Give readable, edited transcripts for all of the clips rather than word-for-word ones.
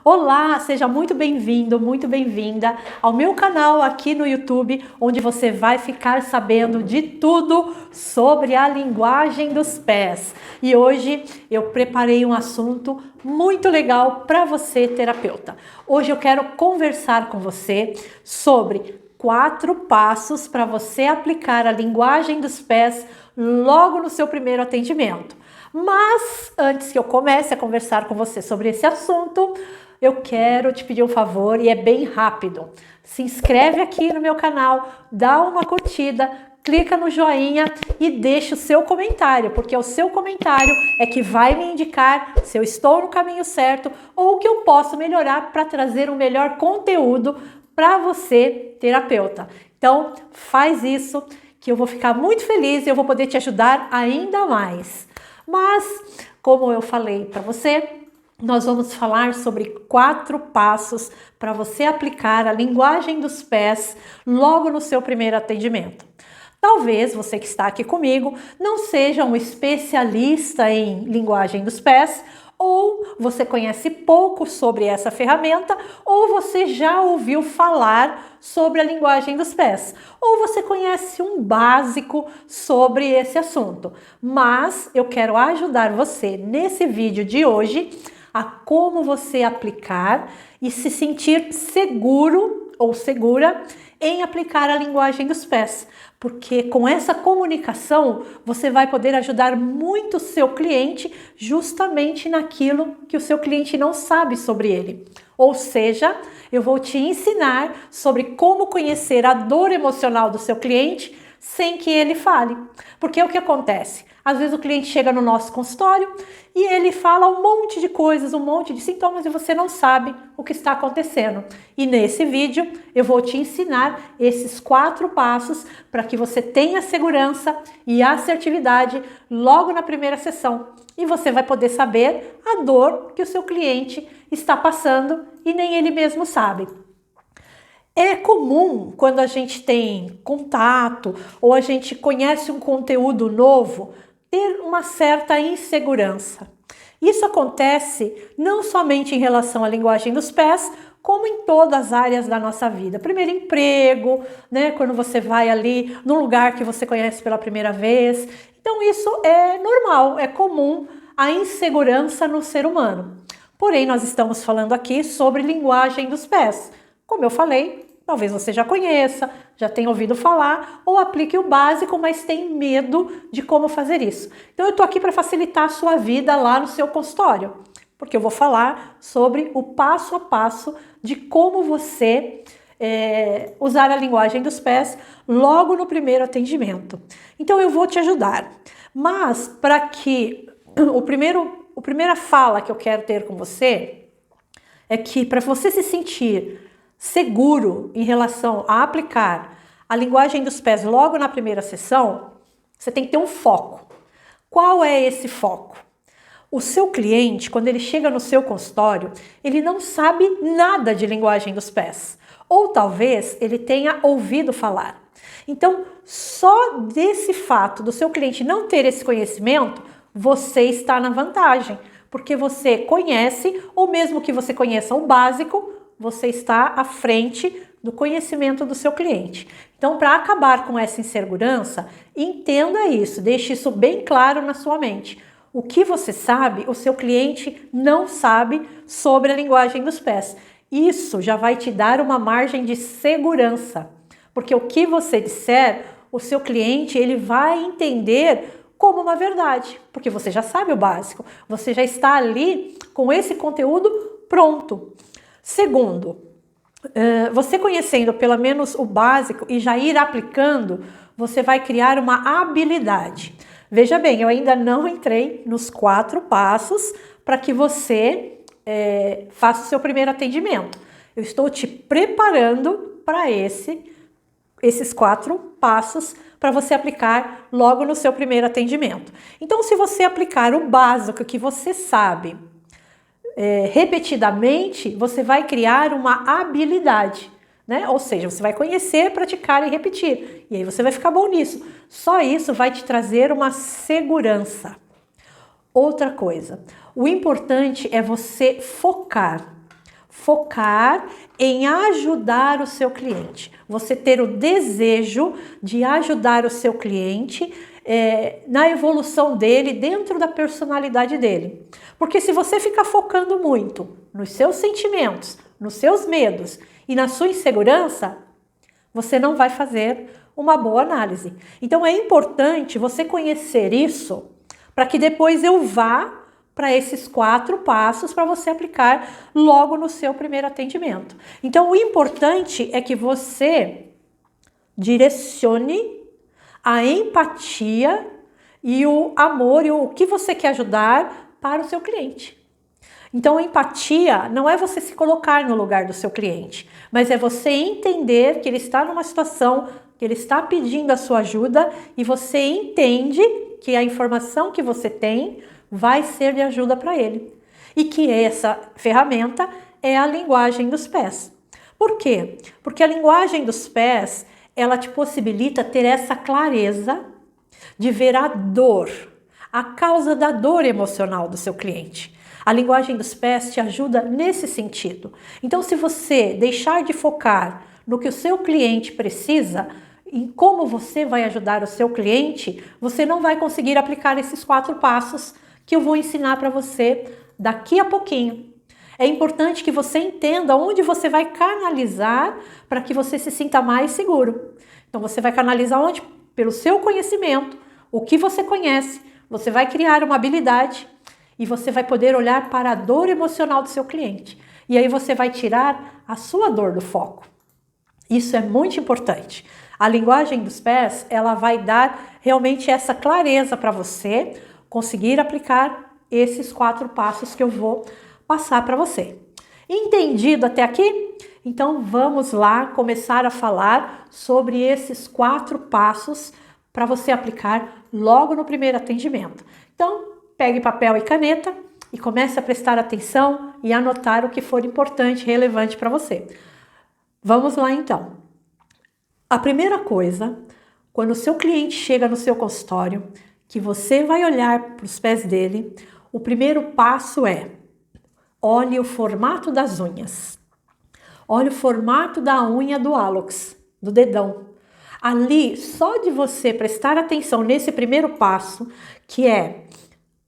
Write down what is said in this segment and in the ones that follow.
Olá, seja muito bem-vindo, muito bem-vinda ao meu canal aqui no YouTube, onde você vai ficar sabendo de tudo sobre a linguagem dos pés. E hoje eu preparei um assunto muito legal para você, terapeuta. Hoje eu quero conversar com você sobre 4 passos para você aplicar a linguagem dos pés logo no seu primeiro atendimento. Mas antes que eu comece a conversar com você sobre esse assunto, eu quero te pedir um favor e é bem rápido. Se inscreve aqui no meu canal, dá uma curtida, clica no joinha e deixa o seu comentário, porque o seu comentário é que vai me indicar se eu estou no caminho certo ou que eu posso melhorar para trazer um melhor conteúdo para você, terapeuta. Então, faz isso que eu vou ficar muito feliz e eu vou poder te ajudar ainda mais. Mas, como eu falei para você, nós vamos falar sobre 4 passos para você aplicar a linguagem dos pés logo no seu primeiro atendimento. Talvez você que está aqui comigo não seja um especialista em linguagem dos pés, ou você conhece pouco sobre essa ferramenta, ou você já ouviu falar sobre a linguagem dos pés, ou você conhece um básico sobre esse assunto. Mas eu quero ajudar você nesse vídeo de hoje a como você aplicar e se sentir seguro ou segura em aplicar a linguagem dos pés, porque com essa comunicação você vai poder ajudar muito o seu cliente justamente naquilo que o seu cliente não sabe sobre ele. Ou seja, eu vou te ensinar sobre como conhecer a dor emocional do seu cliente sem que ele fale. Porque o que acontece? Às vezes o cliente chega no nosso consultório e ele fala um monte de coisas, um monte de sintomas e você não sabe o que está acontecendo. E nesse vídeo eu vou te ensinar esses 4 passos para que você tenha segurança e assertividade logo na primeira sessão. E você vai poder saber a dor que o seu cliente está passando e nem ele mesmo sabe. É comum quando a gente tem contato ou a gente conhece um conteúdo novo, ter uma certa insegurança. Isso acontece não somente em relação à linguagem dos pés, como em todas as áreas da nossa vida. Primeiro emprego, né? Quando você vai ali num lugar que você conhece pela primeira vez. Então isso é normal, é comum a insegurança no ser humano. Porém, nós estamos falando aqui sobre linguagem dos pés. Como eu falei, talvez você já conheça, já tenha ouvido falar ou aplique o básico, mas tem medo de como fazer isso. Então eu estou aqui para facilitar a sua vida lá no seu consultório, porque eu vou falar sobre o passo a passo de como você usar a linguagem dos pés logo no primeiro atendimento. Então eu vou te ajudar, mas para que a primeira fala que eu quero ter com você é que para você se sentir seguro em relação a aplicar a linguagem dos pés logo na primeira sessão, você tem que ter um foco. Qual é esse foco? O seu cliente, quando ele chega no seu consultório, ele não sabe nada de linguagem dos pés. Ou talvez ele tenha ouvido falar. Então, só desse fato do seu cliente não ter esse conhecimento, você está na vantagem. Porque você conhece, ou mesmo que você conheça o básico, você está à frente do conhecimento do seu cliente. Então, para acabar com essa insegurança, entenda isso, deixe isso bem claro na sua mente. O que você sabe, o seu cliente não sabe sobre a linguagem dos pés. Isso já vai te dar uma margem de segurança, porque o que você disser, o seu cliente ele vai entender como uma verdade, porque você já sabe o básico, você já está ali com esse conteúdo pronto. Segundo, você conhecendo pelo menos o básico e já ir aplicando, você vai criar uma habilidade. Veja bem, eu ainda não entrei nos 4 passos para que você faça o seu primeiro atendimento. Eu estou te preparando para esses 4 passos para você aplicar logo no seu primeiro atendimento. Então, se você aplicar o básico que você sabe, repetidamente, você vai criar uma habilidade, né? Ou seja, você vai conhecer, praticar e repetir. E aí você vai ficar bom nisso. Só isso vai te trazer uma segurança. Outra coisa, o importante é você focar. focar em ajudar o seu cliente. Você ter o desejo de ajudar o seu cliente na evolução dele, dentro da personalidade dele. Porque se você ficar focando muito nos seus sentimentos, nos seus medos e na sua insegurança, você não vai fazer uma boa análise. Então é importante você conhecer isso para que depois eu vá para esses 4 passos para você aplicar logo no seu primeiro atendimento. Então o importante é que você direcione a empatia e o amor e o que você quer ajudar para o seu cliente. Então a empatia não é você se colocar no lugar do seu cliente, mas é você entender que ele está numa situação, que ele está pedindo a sua ajuda e você entende que a informação que você tem vai ser de ajuda para ele. E que essa ferramenta é a linguagem dos pés. Por quê? Porque a linguagem dos pés, ela te possibilita ter essa clareza de ver a dor, a causa da dor emocional do seu cliente. A linguagem dos pés te ajuda nesse sentido. Então, se você deixar de focar no que o seu cliente precisa, em como você vai ajudar o seu cliente, você não vai conseguir aplicar esses 4 passos que eu vou ensinar para você daqui a pouquinho. É importante que você entenda onde você vai canalizar para que você se sinta mais seguro. Então você vai canalizar onde? Pelo seu conhecimento, o que você conhece, você vai criar uma habilidade e você vai poder olhar para a dor emocional do seu cliente. E aí você vai tirar a sua dor do foco. Isso é muito importante. A linguagem dos pés, ela vai dar realmente essa clareza para você conseguir aplicar esses 4 passos que eu vou passar para você. Entendido até aqui? Então vamos lá começar a falar sobre esses 4 passos para você aplicar logo no primeiro atendimento. Então pegue papel e caneta e comece a prestar atenção e anotar o que for importante, relevante para você. Vamos lá então. A primeira coisa, quando o seu cliente chega no seu consultório, que você vai olhar para os pés dele, o primeiro passo é: olhe o formato das unhas. Olhe o formato da unha do hálux, do dedão. Ali, só de você prestar atenção nesse primeiro passo, que é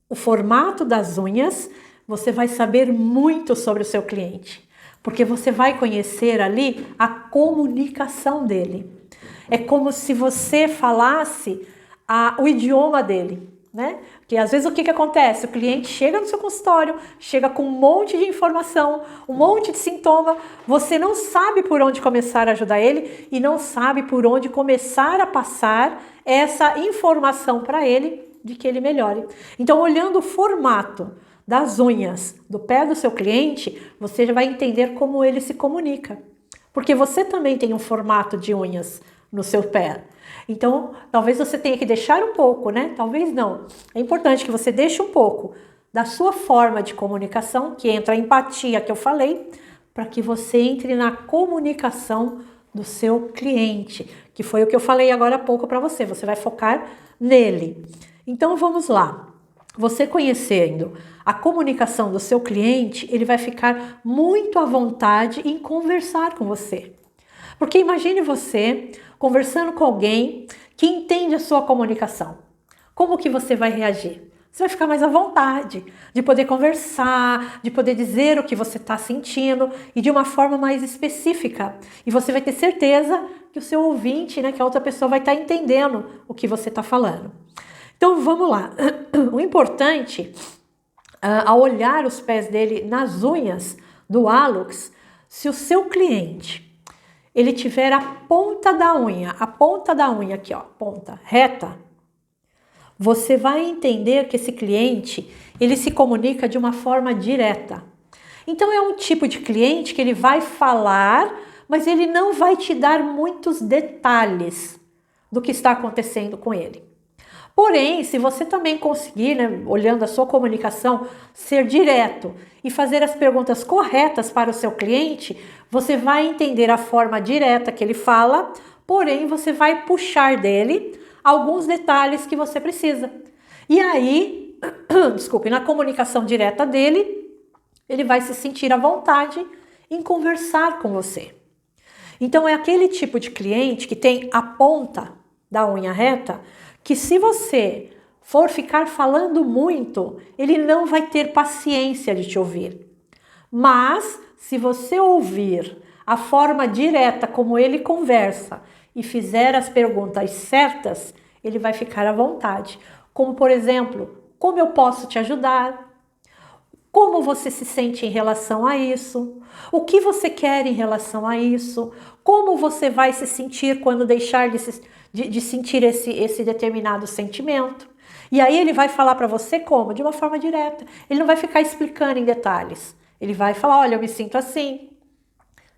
o formato das unhas, você vai saber muito sobre o seu cliente. Porque você vai conhecer ali a comunicação dele. É como se você falasse o idioma dele, né? Porque às vezes o que acontece? O cliente chega no seu consultório, chega com um monte de informação, um monte de sintoma, você não sabe por onde começar a ajudar ele e não sabe por onde começar a passar essa informação para ele de que ele melhore. Então, olhando o formato das unhas do pé do seu cliente, você já vai entender como ele se comunica. Porque você também tem um formato de unhas no seu pé. Então, talvez você tenha que deixar um pouco, né? Talvez não. É importante que você deixe um pouco da sua forma de comunicação, que entra a empatia que eu falei, para que você entre na comunicação do seu cliente, que foi o que eu falei agora há pouco para você. Você vai focar nele. Então, vamos lá. Você conhecendo a comunicação do seu cliente, ele vai ficar muito à vontade em conversar com você. Porque imagine você conversando com alguém que entende a sua comunicação. Como que você vai reagir? Você vai ficar mais à vontade de poder conversar, de poder dizer o que você está sentindo e de uma forma mais específica. E você vai ter certeza que o seu ouvinte, né, que a outra pessoa vai estar entendendo o que você está falando. Então vamos lá. O importante, ao olhar os pés dele nas unhas do hálux, se o seu cliente ele tiver a ponta da unha aqui, ó, ponta reta, você vai entender que esse cliente, ele se comunica de uma forma direta. Então é um tipo de cliente que ele vai falar, mas ele não vai te dar muitos detalhes do que está acontecendo com ele. Porém, se você também conseguir, né, olhando a sua comunicação, ser direto e fazer as perguntas corretas para o seu cliente, você vai entender a forma direta que ele fala, porém você vai puxar dele alguns detalhes que você precisa. E aí, desculpe, na comunicação direta dele, ele vai se sentir à vontade em conversar com você. Então é aquele tipo de cliente que tem a ponta da unha reta, que se você for ficar falando muito, ele não vai ter paciência de te ouvir. Mas se você ouvir a forma direta como ele conversa e fizer as perguntas certas, ele vai ficar à vontade. Como, por exemplo, como eu posso te ajudar? Como você se sente em relação a isso? O que você quer em relação a isso? Como você vai se sentir quando deixar de sentir esse determinado sentimento? E aí ele vai falar para você como? De uma forma direta. Ele não vai ficar explicando em detalhes. Ele vai falar, olha, eu me sinto assim,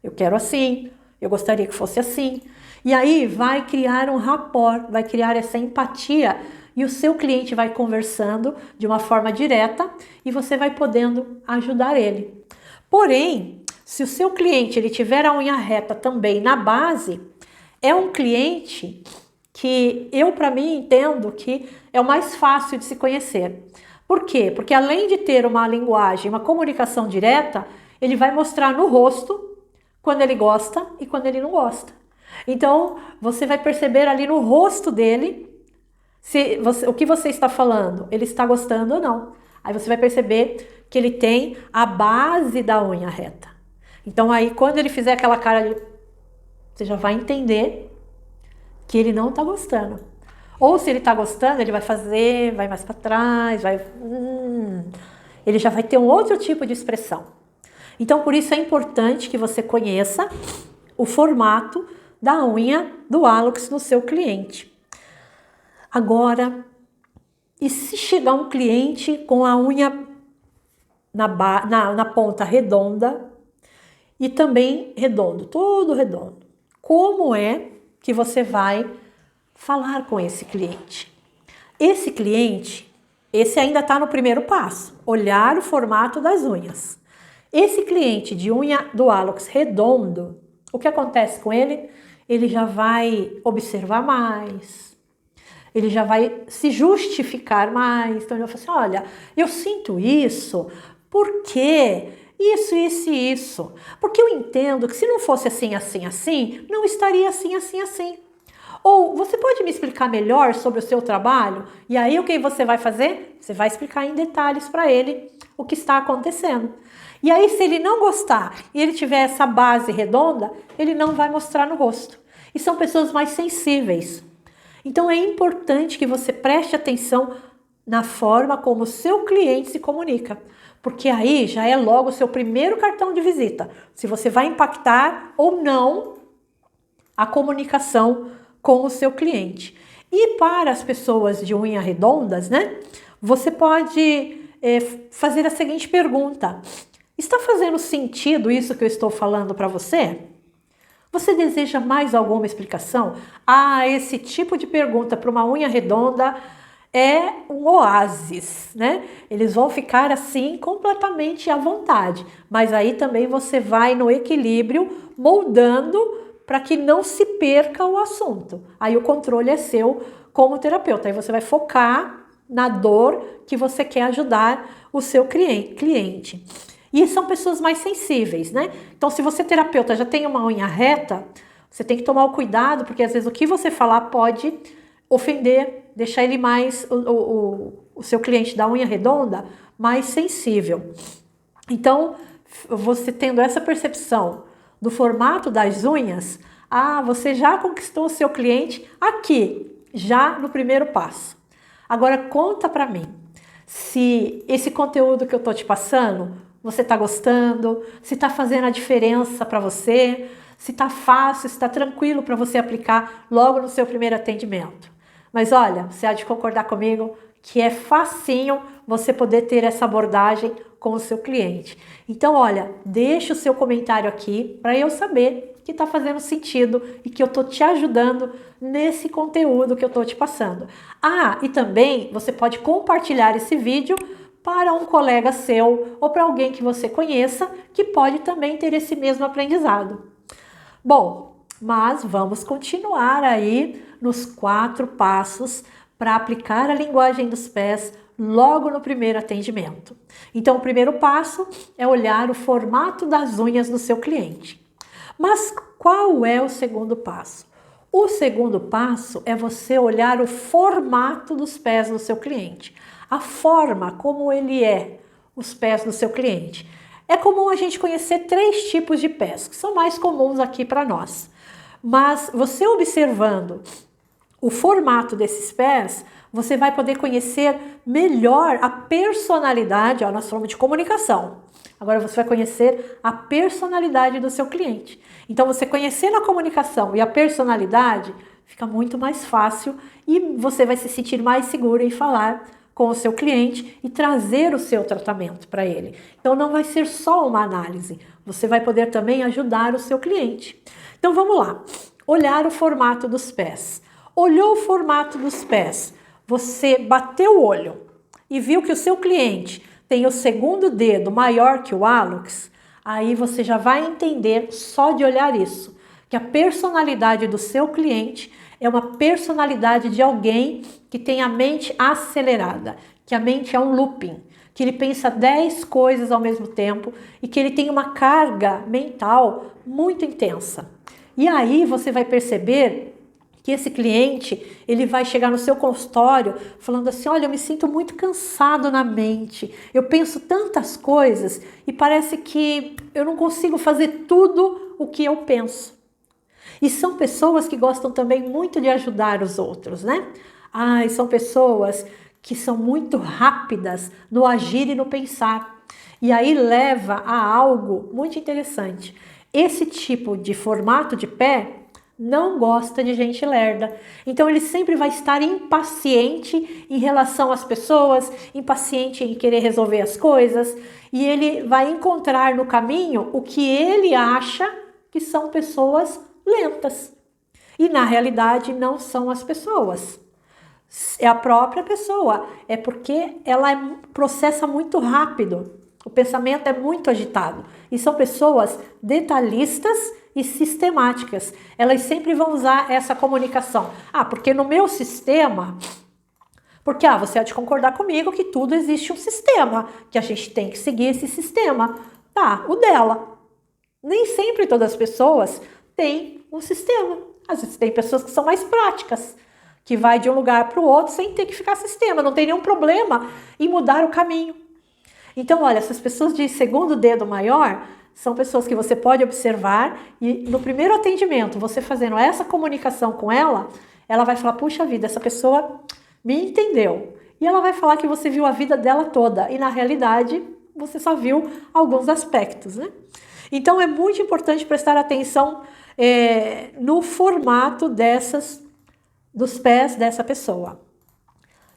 eu quero assim, eu gostaria que fosse assim. E aí vai criar um rapport, vai criar essa empatia e o seu cliente vai conversando de uma forma direta e você vai podendo ajudar ele. Porém, se o seu cliente ele tiver a unha reta também na base, é um cliente que eu, para mim, entendo que é o mais fácil de se conhecer. Por quê? Porque além de ter uma linguagem, uma comunicação direta, ele vai mostrar no rosto quando ele gosta e quando ele não gosta. Então, você vai perceber ali no rosto dele o que você está falando, ele está gostando ou não. Aí você vai perceber que ele tem a base da unha reta. Então aí quando ele fizer aquela cara ali, você já vai entender que ele não está gostando. Ou se ele está gostando, ele vai fazer, vai mais para trás, ele já vai ter um outro tipo de expressão. Então por isso é importante que você conheça o formato da unha do hálux no seu cliente. Agora, e se chegar um cliente com a unha na ponta redonda e também redondo, todo redondo? Como é que você vai falar com esse cliente? Esse cliente, esse ainda está no primeiro passo, olhar o formato das unhas. Esse cliente de unha do hálux redondo, o que acontece com ele? Ele já vai observar mais, ele já vai se justificar mais. Então ele vai falar assim, olha, eu sinto isso, por quê? Isso, isso e isso. Porque eu entendo que se não fosse assim, assim, assim, não estaria assim, assim, assim. Ou você pode me explicar melhor sobre o seu trabalho? E aí o que você vai fazer? Você vai explicar em detalhes para ele o que está acontecendo. E aí se ele não gostar e ele tiver essa base redonda, ele não vai mostrar no rosto. E são pessoas mais sensíveis. Então é importante que você preste atenção na forma como o seu cliente se comunica, porque aí já é logo o seu primeiro cartão de visita, se você vai impactar ou não a comunicação com o seu cliente. E para as pessoas de unha redondas, né, você pode fazer a seguinte pergunta: está fazendo sentido isso que eu estou falando para você? Você deseja mais alguma explicação? Esse tipo de pergunta para uma unha redonda é um oásis, né? Eles vão ficar assim completamente à vontade, mas aí também você vai no equilíbrio, moldando para que não se perca o assunto. Aí o controle é seu como terapeuta, aí você vai focar na dor que você quer ajudar o seu cliente. E são pessoas mais sensíveis, né? Então, se você, terapeuta, já tem uma unha reta, você tem que tomar o cuidado, porque às vezes o que você falar pode ofender, deixar ele mais, o seu cliente da unha redonda, mais sensível. Então, você tendo essa percepção do formato das unhas, você já conquistou o seu cliente aqui, já no primeiro passo. Agora, conta pra mim, se esse conteúdo que eu tô te passando, você está gostando, se está fazendo a diferença para você, se está fácil, se está tranquilo para você aplicar logo no seu primeiro atendimento. Mas olha, você há de concordar comigo que é facinho você poder ter essa abordagem com o seu cliente. Então, olha, deixa o seu comentário aqui para eu saber que está fazendo sentido e que eu estou te ajudando nesse conteúdo que eu estou te passando. E também você pode compartilhar esse vídeo para um colega seu ou para alguém que você conheça que pode também ter esse mesmo aprendizado. Bom, mas vamos continuar aí nos 4 passos para aplicar a linguagem dos pés logo no primeiro atendimento. Então, o primeiro passo é olhar o formato das unhas do seu cliente. Mas qual é o segundo passo? O segundo passo é você olhar o formato dos pés do seu cliente. A forma como ele é, os pés do seu cliente. É comum a gente conhecer 3 tipos de pés, que são mais comuns aqui para nós. Mas você observando o formato desses pés, você vai poder conhecer melhor a personalidade. Nós falamos de comunicação. Agora você vai conhecer a personalidade do seu cliente. Então, você conhecendo a comunicação e a personalidade, fica muito mais fácil e você vai se sentir mais seguro em falar com o seu cliente e trazer o seu tratamento para ele. Então, não vai ser só uma análise, você vai poder também ajudar o seu cliente. Então, vamos lá. Olhar o formato dos pés. Olhou o formato dos pés, você bateu o olho e viu que o seu cliente tem o segundo dedo maior que o hálux, aí você já vai entender só de olhar isso, que a personalidade do seu cliente é uma personalidade de alguém que tem a mente acelerada, que a mente é um looping, que ele pensa 10 coisas ao mesmo tempo e que ele tem uma carga mental muito intensa. E aí você vai perceber que esse cliente, ele vai chegar no seu consultório falando assim, olha, eu me sinto muito cansado na mente, eu penso tantas coisas e parece que eu não consigo fazer tudo o que eu penso. E são pessoas que gostam também muito de ajudar os outros, né? São pessoas que são muito rápidas no agir e no pensar. E aí leva a algo muito interessante. Esse tipo de formato de pé não gosta de gente lerda. Então ele sempre vai estar impaciente em relação às pessoas, impaciente em querer resolver as coisas, e ele vai encontrar no caminho o que ele acha que são pessoas lentas. E na realidade não são as pessoas. É a própria pessoa. É porque ela processa muito rápido. O pensamento é muito agitado. E são pessoas detalhistas e sistemáticas. Elas sempre vão usar essa comunicação. Porque no meu sistema... Porque você há de concordar comigo que tudo existe um sistema, que a gente tem que seguir esse sistema. O dela. Nem sempre todas as pessoas têm um sistema. Às vezes tem pessoas que são mais práticas, que vai de um lugar para o outro sem ter que ficar sistema, não tem nenhum problema em mudar o caminho. Então, olha, essas pessoas de segundo dedo maior são pessoas que você pode observar e no primeiro atendimento, você fazendo essa comunicação com ela, ela vai falar, puxa vida, essa pessoa me entendeu. E ela vai falar que você viu a vida dela toda e na realidade você só viu alguns aspectos, né? Então, é muito importante prestar atenção no formato dos pés dessa pessoa.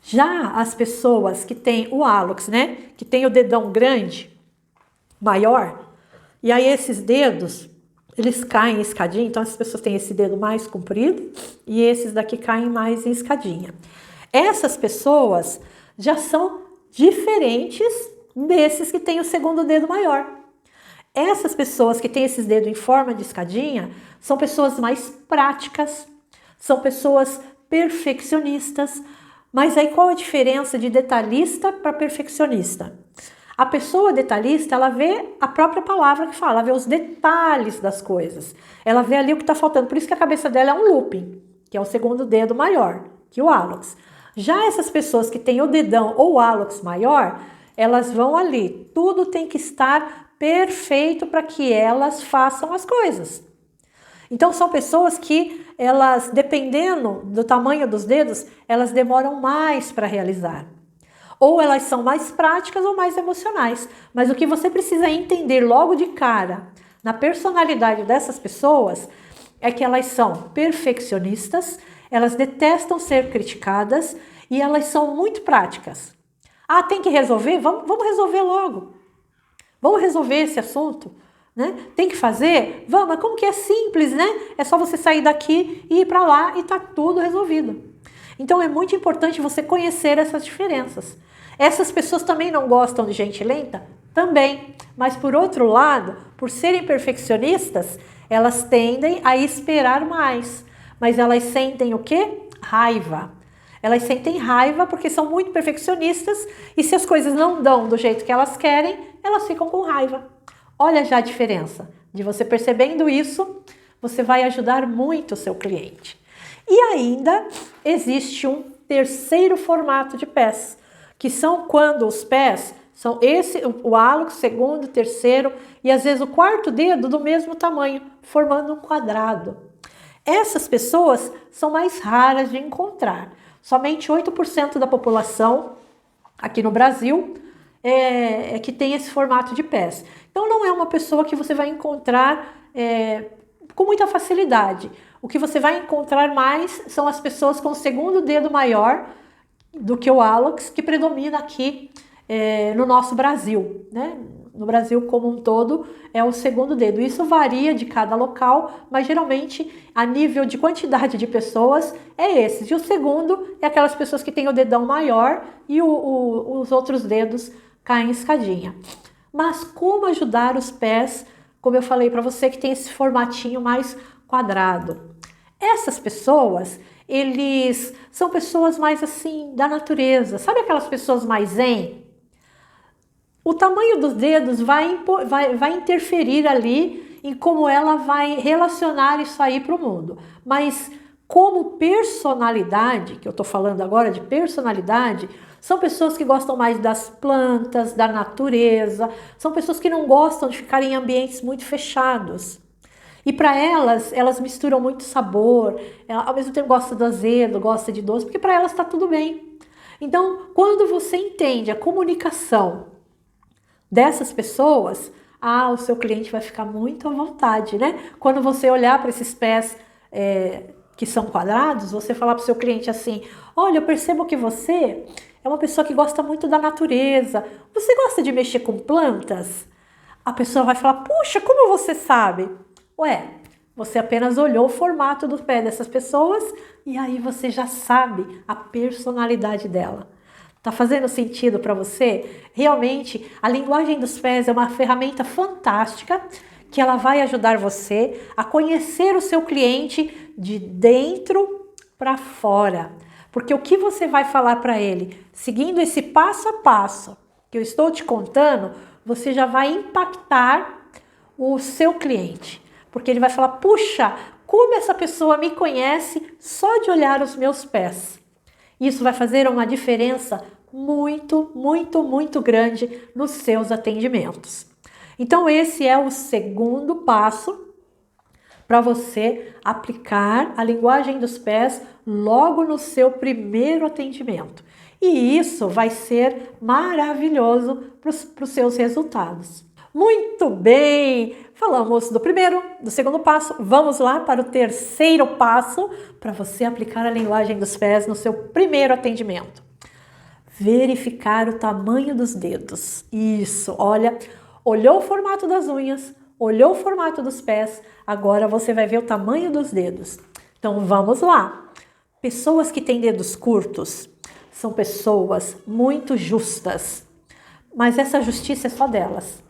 Já as pessoas que têm o hálux, né? Que tem o dedão grande, maior, e aí esses dedos, eles caem em escadinha, então as pessoas têm esse dedo mais comprido e esses daqui caem mais em escadinha. Essas pessoas já são diferentes desses que têm o segundo dedo maior. Essas pessoas que têm esses dedos em forma de escadinha são pessoas mais práticas, são pessoas perfeccionistas. Mas aí qual a diferença de detalhista para perfeccionista? A pessoa detalhista, ela vê a própria palavra que fala, ela vê os detalhes das coisas. Ela vê ali o que está faltando. Por isso que a cabeça dela é um looping, que é o segundo dedo maior que o hálux. Já essas pessoas que têm o dedão ou o hálux maior, elas vão ali. Tudo tem que estar perfeito para que elas façam as coisas. Então são pessoas que elas, dependendo do tamanho dos dedos, elas demoram mais para realizar. Ou elas são mais práticas ou mais emocionais. Mas o que você precisa entender logo de cara na personalidade dessas pessoas é que elas são perfeccionistas, elas detestam ser criticadas e elas são muito práticas. Tem que resolver? Vamos resolver logo. Vamos resolver esse assunto. Né? Tem que fazer? Vamos, mas como que é simples, né? É só você sair daqui e ir para lá e tá tudo resolvido. Então é muito importante você conhecer essas diferenças. Essas pessoas também não gostam de gente lenta? Também. Mas por outro lado, por serem perfeccionistas, elas tendem a esperar mais. Mas elas sentem o quê? Raiva. Elas sentem raiva porque são muito perfeccionistas e se as coisas não dão do jeito que elas querem, elas ficam com raiva. Olha já a diferença. De você percebendo isso, você vai ajudar muito o seu cliente. E ainda existe um terceiro formato de pés, que são quando os pés são o hálux, segundo, terceiro e às vezes o quarto dedo do mesmo tamanho, formando um quadrado. Essas pessoas são mais raras de encontrar. Somente 8% da população aqui no Brasil é que tem esse formato de pés. Então não é uma pessoa que você vai encontrar com muita facilidade. O que você vai encontrar mais são as pessoas com o segundo dedo maior do que o hálux, que predomina aqui no nosso Brasil, né? No Brasil como um todo é o segundo dedo. Isso varia de cada local, mas geralmente a nível de quantidade de pessoas é esse. E o segundo é aquelas pessoas que têm o dedão maior e os outros dedos caem em escadinha. Mas como ajudar os pés, como eu falei para você, que tem esse formatinho mais quadrado? Essas pessoas, eles são pessoas mais assim, da natureza. Sabe aquelas pessoas mais zen? O tamanho dos dedos vai interferir ali em como ela vai relacionar isso aí para o mundo. Mas como personalidade, que eu estou falando agora de personalidade, são pessoas que gostam mais das plantas, da natureza, são pessoas que não gostam de ficar em ambientes muito fechados. E para elas misturam muito sabor, ao mesmo tempo gosta do azedo, gosta de doce, porque para elas está tudo bem. Então, quando você entende a comunicação dessas pessoas, o seu cliente vai ficar muito à vontade, né? Quando você olhar para esses pés que são quadrados, você falar para o seu cliente assim, olha, eu percebo que você é uma pessoa que gosta muito da natureza, você gosta de mexer com plantas? A pessoa vai falar, puxa, como você sabe? Ué, você apenas olhou o formato do pé dessas pessoas e aí você já sabe a personalidade dela. Tá fazendo sentido para você? Realmente, a linguagem dos pés é uma ferramenta fantástica que ela vai ajudar você a conhecer o seu cliente de dentro para fora. Porque o que você vai falar para ele, seguindo esse passo a passo que eu estou te contando, você já vai impactar o seu cliente. Porque ele vai falar, puxa, como essa pessoa me conhece só de olhar os meus pés. Isso vai fazer uma diferença muito, muito, muito grande nos seus atendimentos. Então, esse é o segundo passo para você aplicar a linguagem dos pés logo no seu primeiro atendimento. E isso vai ser maravilhoso para os seus resultados. Muito bem! Falamos do segundo passo, vamos lá para o terceiro passo para você aplicar a linguagem dos pés no seu primeiro atendimento. Verificar o tamanho dos dedos. Isso, olha, olhou o formato das unhas, olhou o formato dos pés, agora você vai ver o tamanho dos dedos. Então vamos lá. Pessoas que têm dedos curtos são pessoas muito justas, mas essa justiça é só delas.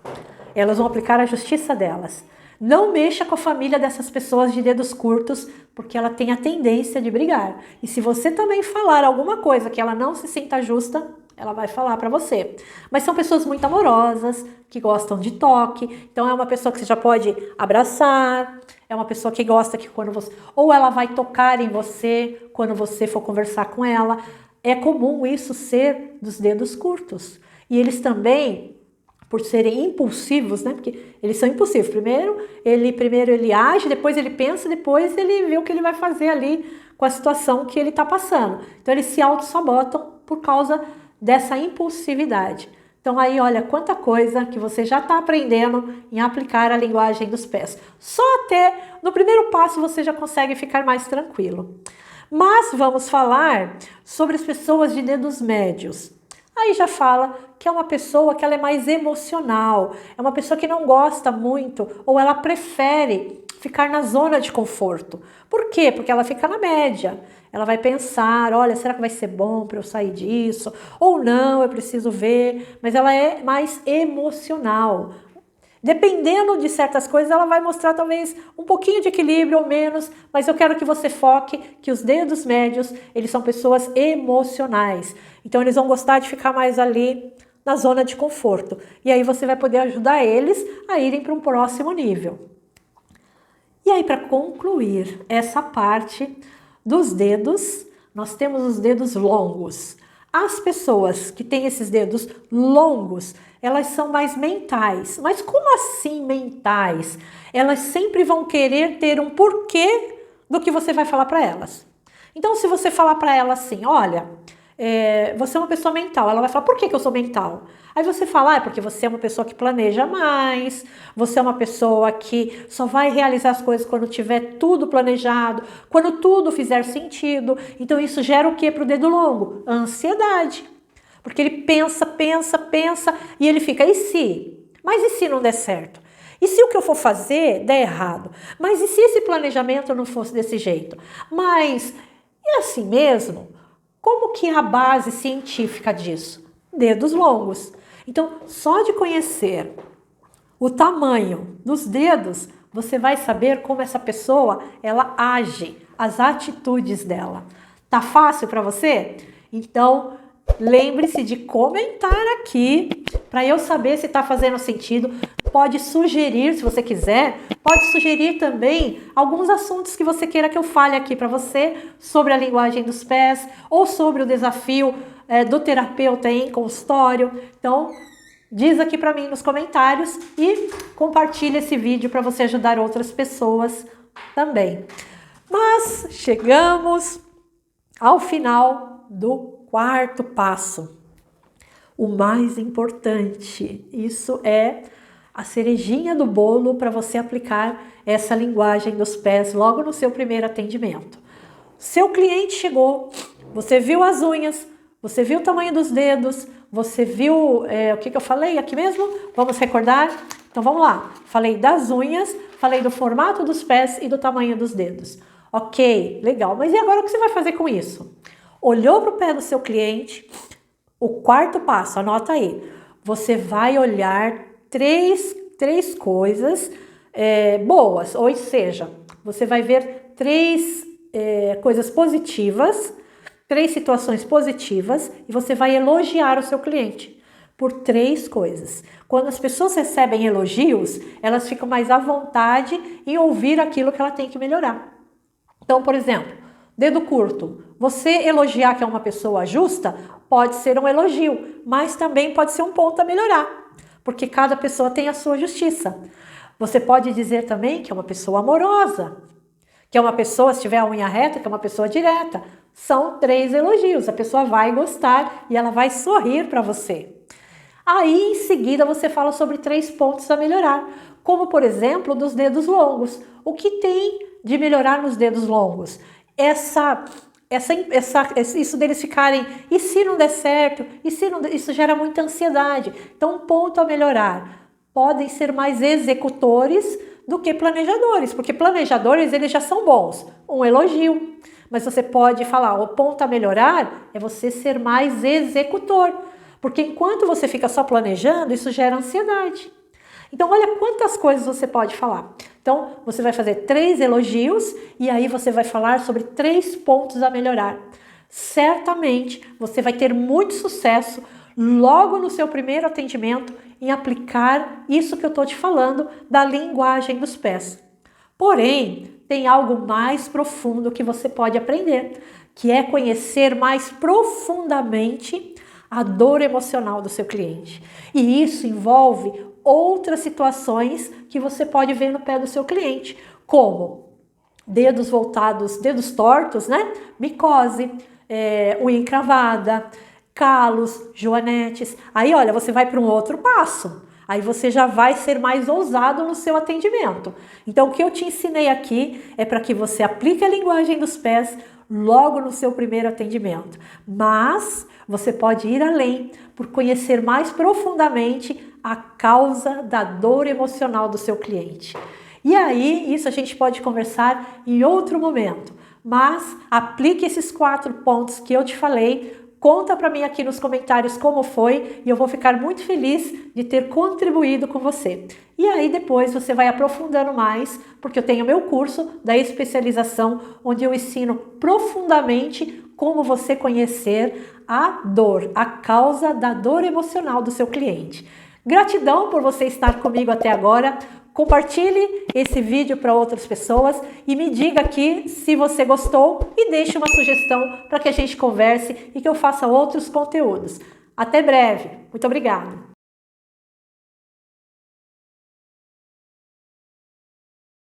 Elas vão aplicar a justiça delas. Não mexa com a família dessas pessoas de dedos curtos, porque ela tem a tendência de brigar. E se você também falar alguma coisa que ela não se sinta justa, ela vai falar para você. Mas são pessoas muito amorosas, que gostam de toque. Então é uma pessoa que você já pode abraçar, é uma pessoa que gosta que quando você... Ou ela vai tocar em você quando você for conversar com ela. É comum isso ser dos dedos curtos. E eles também, por serem impulsivos, né? Porque eles são impulsivos. Primeiro ele age, depois ele pensa, depois ele vê o que ele vai fazer ali com a situação que ele está passando. Então eles se auto-sabotam por causa dessa impulsividade. Então aí, olha quanta coisa que você já está aprendendo em aplicar a linguagem dos pés. Só até no primeiro passo você já consegue ficar mais tranquilo. Mas vamos falar sobre as pessoas de dedos médios. Aí já fala que é uma pessoa que ela é mais emocional, é uma pessoa que não gosta muito ou ela prefere ficar na zona de conforto. Por quê? Porque ela fica na média. Ela vai pensar, olha, será que vai ser bom para eu sair disso? Ou não, eu preciso ver. Mas ela é mais emocional. Dependendo de certas coisas, ela vai mostrar talvez um pouquinho de equilíbrio ou menos, mas eu quero que você foque que os dedos médios, eles são pessoas emocionais. Então eles vão gostar de ficar mais ali na zona de conforto. E aí você vai poder ajudar eles a irem para um próximo nível. E aí, para concluir essa parte dos dedos, nós temos os dedos longos. As pessoas que têm esses dedos longos, elas são mais mentais. Mas como assim mentais? Elas sempre vão querer ter um porquê do que você vai falar para elas. Então, se você falar para ela assim, olha, você é uma pessoa mental, ela vai falar, por que eu sou mental? Aí você fala, é porque você é uma pessoa que planeja mais, você é uma pessoa que só vai realizar as coisas quando tiver tudo planejado, quando tudo fizer sentido. Então isso gera o que para o dedo longo? Ansiedade. Porque ele pensa e ele fica, e se? Mas e se não der certo? E se o que eu for fazer der errado? Mas e se esse planejamento não fosse desse jeito? Mas é assim mesmo? Como que é a base científica disso? Dedos longos. Então, só de conhecer o tamanho dos dedos, você vai saber como essa pessoa, ela age, as atitudes dela. Tá fácil para você? Então, lembre-se de comentar aqui para eu saber se está fazendo sentido. Pode sugerir, se você quiser, pode sugerir também alguns assuntos que você queira que eu fale aqui para você sobre a linguagem dos pés ou sobre o desafio do terapeuta em consultório. Então, diz aqui para mim nos comentários e compartilha esse vídeo para você ajudar outras pessoas também. Mas chegamos ao final do quarto passo. O mais importante, isso é a cerejinha do bolo para você aplicar essa linguagem dos pés logo no seu primeiro atendimento. Seu cliente chegou, você viu as unhas, você viu o tamanho dos dedos, você viu o que eu falei aqui mesmo? Vamos recordar? Então vamos lá. Falei das unhas, falei do formato dos pés e do tamanho dos dedos. Ok, legal. Mas e agora o que você vai fazer com isso? Olhou para o pé do seu cliente, o quarto passo, anota aí. Você vai olhar três coisas boas, ou seja, você vai ver três coisas positivas, 3 situações positivas e você vai elogiar o seu cliente por 3 coisas. Quando as pessoas recebem elogios, elas ficam mais à vontade em ouvir aquilo que ela tem que melhorar. Então, por exemplo, dedo curto. Você elogiar que é uma pessoa justa pode ser um elogio, mas também pode ser um ponto a melhorar, porque cada pessoa tem a sua justiça. Você pode dizer também que é uma pessoa amorosa, que é uma pessoa, se tiver a unha reta, que é uma pessoa direta. São 3 elogios, a pessoa vai gostar e ela vai sorrir para você. Aí, em seguida, você fala sobre 3 pontos a melhorar, como, por exemplo, dos dedos longos. O que tem de melhorar nos dedos longos? Isso deles ficarem, e se não der certo? E se não, isso gera muita ansiedade. Então, um ponto a melhorar. Podem ser mais executores do que planejadores, porque planejadores eles já são bons, um elogio. Mas você pode falar, o ponto a melhorar é você ser mais executor, porque enquanto você fica só planejando, isso gera ansiedade. Então olha quantas coisas você pode falar. Então você vai fazer 3 elogios e aí você vai falar sobre 3 pontos a melhorar. Certamente você vai ter muito sucesso logo no seu primeiro atendimento em aplicar isso que eu estou te falando da linguagem dos pés. Porém, tem algo mais profundo que você pode aprender, que é conhecer mais profundamente a dor emocional do seu cliente. E isso envolve outras situações que você pode ver no pé do seu cliente, como dedos voltados, dedos tortos, né? Micose, unha encravada, calos, joanetes. Aí, olha, você vai para um outro passo. Aí você já vai ser mais ousado no seu atendimento. Então, o que eu te ensinei aqui é para que você aplique a linguagem dos pés logo no seu primeiro atendimento. Mas você pode ir além por conhecer mais profundamente a causa da dor emocional do seu cliente. E aí, isso a gente pode conversar em outro momento. Mas aplique esses 4 pontos que eu te falei Conta para mim aqui nos comentários como foi e eu vou ficar muito feliz de ter contribuído com você. E aí depois você vai aprofundando mais, porque eu tenho meu curso da especialização, onde eu ensino profundamente como você conhecer a dor, a causa da dor emocional do seu cliente. Gratidão por você estar comigo até agora. Compartilhe esse vídeo para outras pessoas e me diga aqui se você gostou e deixe uma sugestão para que a gente converse e que eu faça outros conteúdos. Até breve. Muito obrigada.